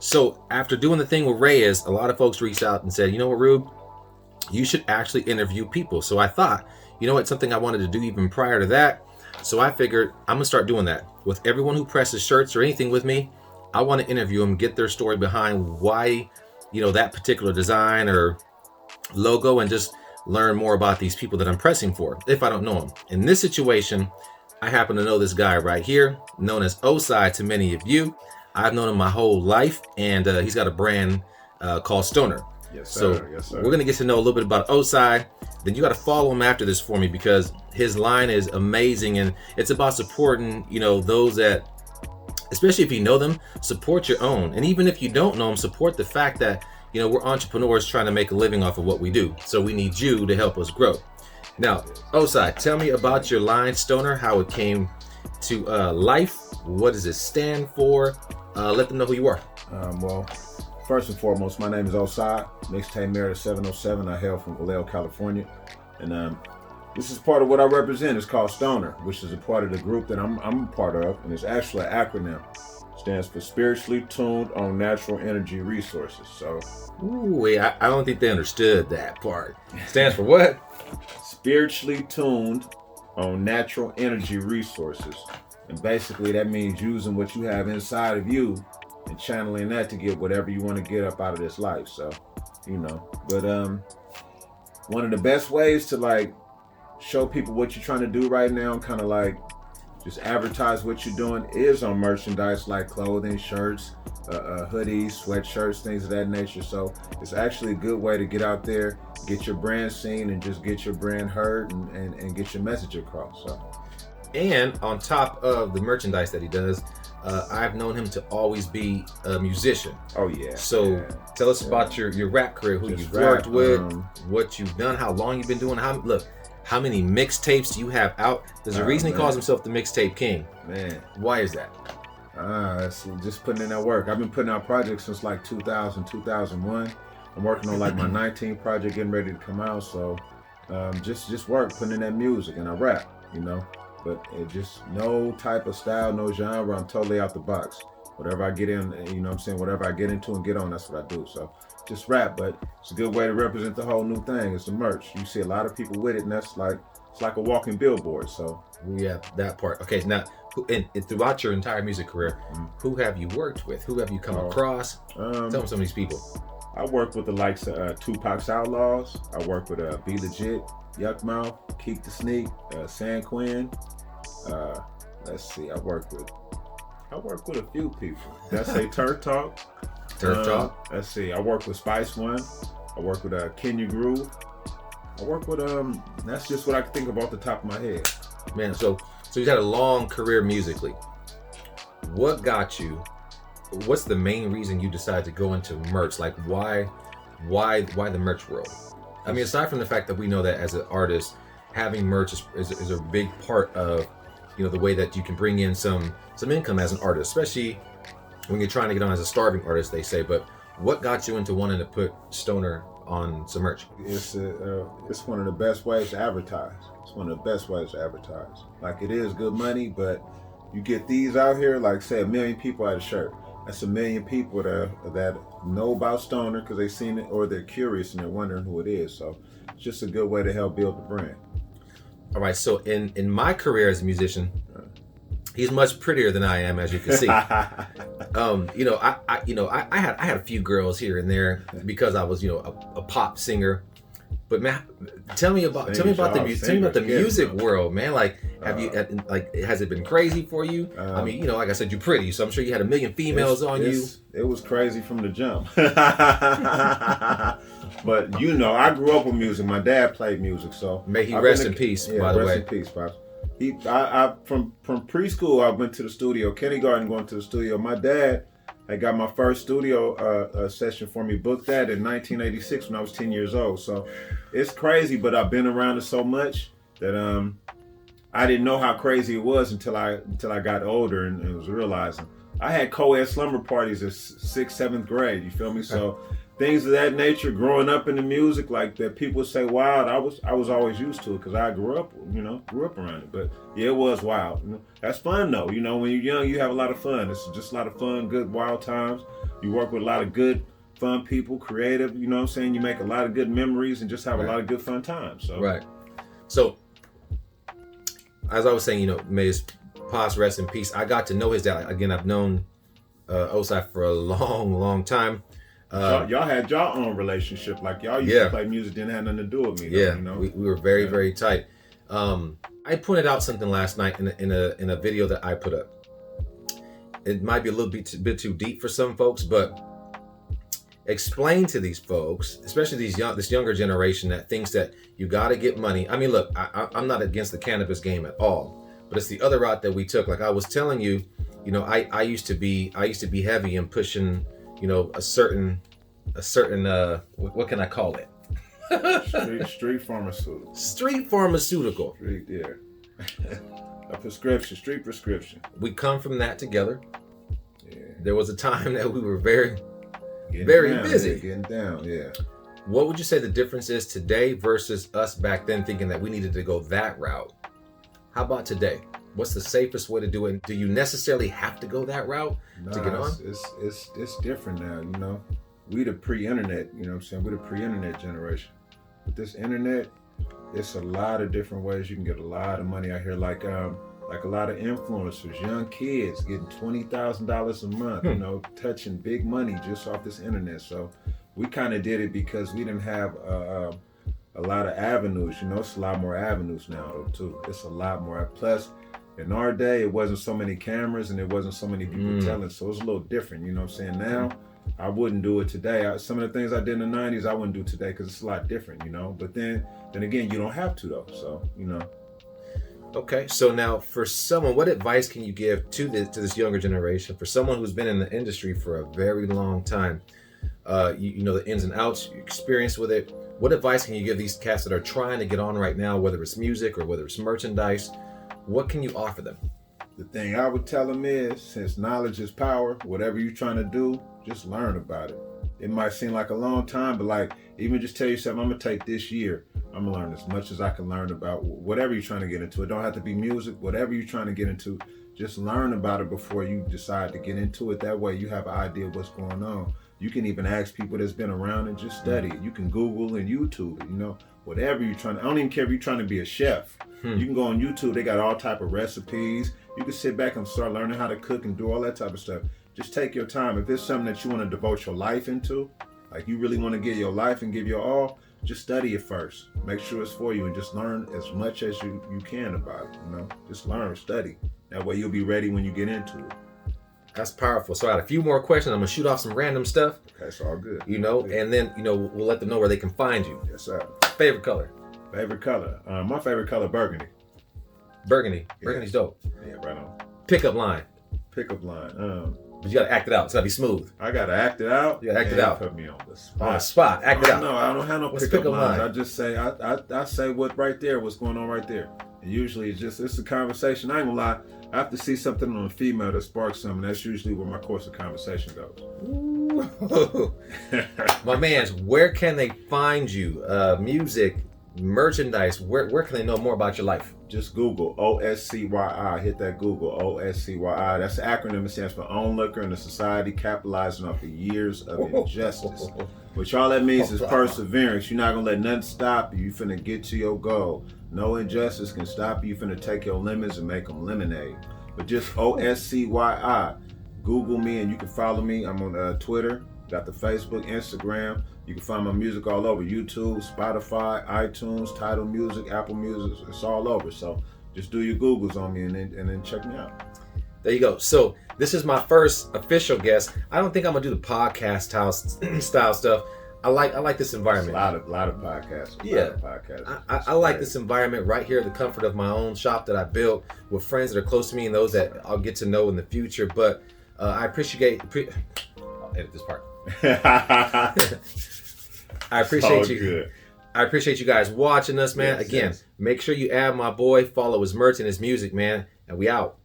So after doing the thing with Reyes, a lot of folks reached out and said, you know what, Rube, you should actually interview people. So I thought, you know what, something I wanted to do even prior to that. So I figured I'm gonna start doing that with everyone who presses shirts or anything with me. I want to interview them, get their story behind why, that particular design or logo, and just learn more about these people that I'm pressing for, if I don't know them. In this situation, I happen to know this guy right here, known as OSCYI to many of you. I've known him my whole life, and he's got a brand called Stoner. Yes, sir. So yes, sir. We're going to get to know a little bit about OSCYI. Then you got to follow him after this for me, because his line is amazing, and it's about supporting, those that, especially if you know them, support your own. And even if you don't know them, support the fact that, we're entrepreneurs trying to make a living off of what we do. So we need you to help us grow. Now, OSCYI, tell me about your line, Stoner, how it came to life. What does it stand for? Let them know who you are. Well, first and foremost, my name is OSCYI, mixtape Meredith 707. I hail from Vallejo, California. And this is part of what I represent. It's called Stoner, which is a part of the group that I'm a part of. And it's actually an acronym. Stands for Spiritually Tuned on Natural Energy Resources. So, I don't think they understood that part. Stands for what? Spiritually Tuned on Natural Energy Resources. And basically that means using what you have inside of you and channeling that to get whatever you want to get up out of this life. So, but one of the best ways to show people what you're trying to do right now, and kind of just advertise what you're doing, is on merchandise like clothing, shirts, hoodies, sweatshirts, things of that nature. So it's actually a good way to get out there, get your brand seen, and just get your brand heard and get your message across. So. And on top of the merchandise that he does, I've known him to always be a musician. Oh yeah. So tell us about your rap career, who you've worked with, what you've done, how long you've been doing. How many mixtapes do you have out? There's a reason he calls himself the Mixtape King. Man. Why is that? It's just putting in that work. I've been putting out projects since 2000, 2001. I'm working on my 19th project, getting ready to come out. So just work, putting in that music, and I rap, But it just no type of style, no genre. I'm totally out the box. Whatever I get in, whatever I get into and get on, that's what I do. So just rap, but it's a good way to represent the whole new thing. It's the merch. You see a lot of people with it, and it's like a walking billboard. So yeah, that part. Okay, now and throughout your entire music career, who have you worked with? Who have you come across? Tell me some of these people. I work with the likes of Tupac's Outlaws. I work with Be Legit, Yuck Mouth, Keek the Sneak, San Quinn. Let's see. I work with a few people. Did I say Turf Talk? Turf Talk. Let's see. I work with Spice One. I work with Kenya Groove. I work with That's just what I can think of off the top of my head. Man, so you've had a long career musically. What got you? What's the main reason you decided to go into merch? Why the merch world? I mean, aside from the fact that we know that as an artist, having merch is a big part of, the way that you can bring in some income as an artist, especially when you're trying to get on as a starving artist, they say. But what got you into wanting to put Stoner on some merch? It's one of the best ways to advertise. It's one of the best ways to advertise. It is good money, but you get these out here, say 1 million people at a shirt. That's 1 million people that know about Stoner because they've seen it, or they're curious and they're wondering who it is. So it's just a good way to help build the brand. All right. So in my career as a musician, he's much prettier than I am, as you can see. I had a few girls here and there because I was, a pop singer. But man, tell me about the music world, man. Has it been crazy for you? Like I said, you're pretty, so I'm sure you had 1 million females on you. It was crazy from the jump. But I grew up with music. My dad played music, so may he rest in peace. By the way, rest in peace, Pops. From preschool, I went to the studio. Kindergarten, going to the studio. My dad, I got my first studio session for me, booked that in 1986 when I was 10 years old. So it's crazy, but I've been around it so much that I didn't know how crazy it was until I got older and was realizing. I had co-ed slumber parties in 6th, 7th grade, you feel me? So things of that nature. Growing up in the music, like that, people say wild. I was always used to it because I grew up around it. But yeah, it was wild. You know, that's fun though. You know, when you're young, you have a lot of fun. It's just a lot of fun, good, wild times. You work with a lot of good, fun people, creative. You know what I'm saying? You make a lot of good memories and just have a lot of good fun times. So right. So as I was saying, you know, may his past rest in peace. I got to know his dad. Again, I've known OSCYI for a long time. Y'all had y'all own relationship, like y'all used to play music, didn't have nothing to do with me. Yeah, though, you know? we were very tight. I pointed out something last night in a video that I put up. It might be a little bit too deep for some folks, but explain to these folks, especially this younger generation, that thinks that you got to get money. I mean, look, I'm not against the cannabis game at all, but it's the other route that we took. Like I was telling you, you know, I used to be heavy in pushing, you know, a certain what can I call it? street pharmaceutical. Street pharmaceutical. Street, yeah. A prescription, street prescription. We come from that together. Yeah. There was a time that we were very down, busy. Yeah, getting down, yeah. What would you say the difference is today versus us back then thinking that we needed to go that route? How about today? What's the safest way to do it? Do you necessarily have to go that route to get on? It's different now, you know. We the pre-internet, you know what I'm saying? We're the pre-internet generation. With this internet, it's a lot of different ways you can get a lot of money out here. Like a lot of influencers, young kids getting $20,000 a month, you know, touching big money just off this internet. So we kind of did it because we didn't have a lot of avenues, you know. It's a lot more avenues now though too. It's a lot more. Plus, in our day, it wasn't so many cameras and it wasn't so many people telling, so it's a little different, you know what I'm saying? Now, I wouldn't do it today. Some of the things I did in the 90s, I wouldn't do today because it's a lot different, you know? But then again, you don't have to though, so, you know. Okay, so now for someone, what advice can you give to this younger generation, for someone who's been in the industry for a very long time? You know the ins and outs, you experience with it. What advice can you give these cats that are trying to get on right now, whether it's music or whether it's merchandise? What can you offer them? The thing I would tell them is, since knowledge is power, whatever you're trying to do, just learn about it. It might seem like a long time, but like, even just tell yourself, I'm gonna take this year, I'm gonna learn as much as I can learn about whatever you're trying to get into. It don't have to be music, whatever you're trying to get into, just learn about it before you decide to get into it. That way you have an idea of what's going on. You can even ask people that's been around and just study it. You can Google and YouTube it, you know, whatever you're trying to, I don't even care if you're trying to be a chef. You can go on YouTube, they got all type of recipes. You can sit back and start learning how to cook and do all that type of stuff. Just take your time. If it's something that you want to devote your life into, like you really want to give your life and give your all, just study it first. Make sure it's for you and just learn as much as you can about it, you know? Just learn, study. That way you'll be ready when you get into it. That's powerful. So I had a few more questions. I'm gonna shoot off some random stuff. Okay, it's all good. You know, and then, you know, we'll let them know where they can find you. Yes, sir. Favorite color? Favorite color? My favorite color, burgundy. Burgundy. Yeah. Burgundy's dope. Yeah, right on. Pickup line. Pickup line. But you gotta act it out. It's gotta be smooth. I gotta act it out. You gotta act it out. Put me on the spot. On the spot. Act it out. No, I don't have no What's pickup lines. line? I just say I say what right there, what's going on right there. And usually it's a conversation. I ain't gonna lie. I have to see something on a female that sparks something. That's usually where my course of conversation goes. Ooh. My mans, where can they find you? Music, merchandise. Where can they know more about your life? Just Google OSCYI. Hit that Google OSCYI. That's the acronym. It stands for Onlooker and the Society Capitalizing Off the Years of Injustice. Which all that means is perseverance. You're not gonna let nothing stop you. You finna get to your goal. No injustice can stop you. You finna take your lemons and make them lemonade. But just OSCYI. Google me and you can follow me. I'm on Twitter. Got the Facebook, Instagram. You can find my music all over. YouTube, Spotify, iTunes, Tidal Music, Apple Music. It's all over. So just do your Googles on me and then check me out. There you go. So this is my first official guest. I don't think I'm gonna do the podcast style stuff. I like this environment. A lot of podcasts. Yeah. I like this environment right here, the comfort of my own shop that I built with friends that are close to me and those that I'll get to know in the future. But I appreciate. I'll edit this part. I appreciate you. Good. I appreciate you guys watching us, man. Yes, Again, yes. Make sure you add my boy, follow his merch and his music, man. And we out.